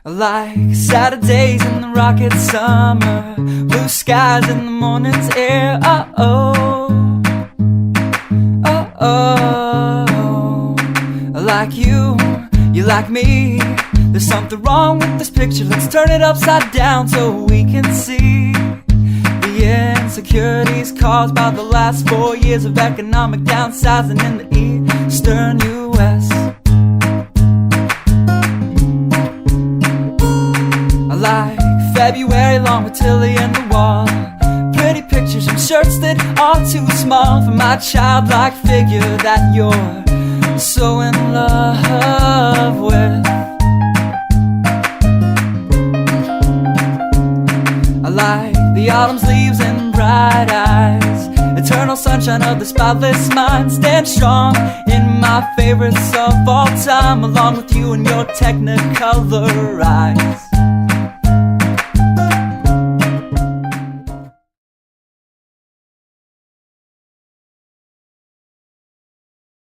I like Saturdays in the rocket summer, blue skies in the morning's air. Oh, I like you, you like me. There's something wrong with this picture. Let's turn it upside down so we can see the insecurities caused by the last 4 years of economic downsizing in the eastern U.S. I like February long with Tilly and the wall, pretty pictures and shirts that are too small for my childlike figure that you're so in love with. I like the autumn's leaves and bright eyes, eternal sunshine of the spotless mind. Stand strong in my favorites of all time, along with you and your technicolor eyes.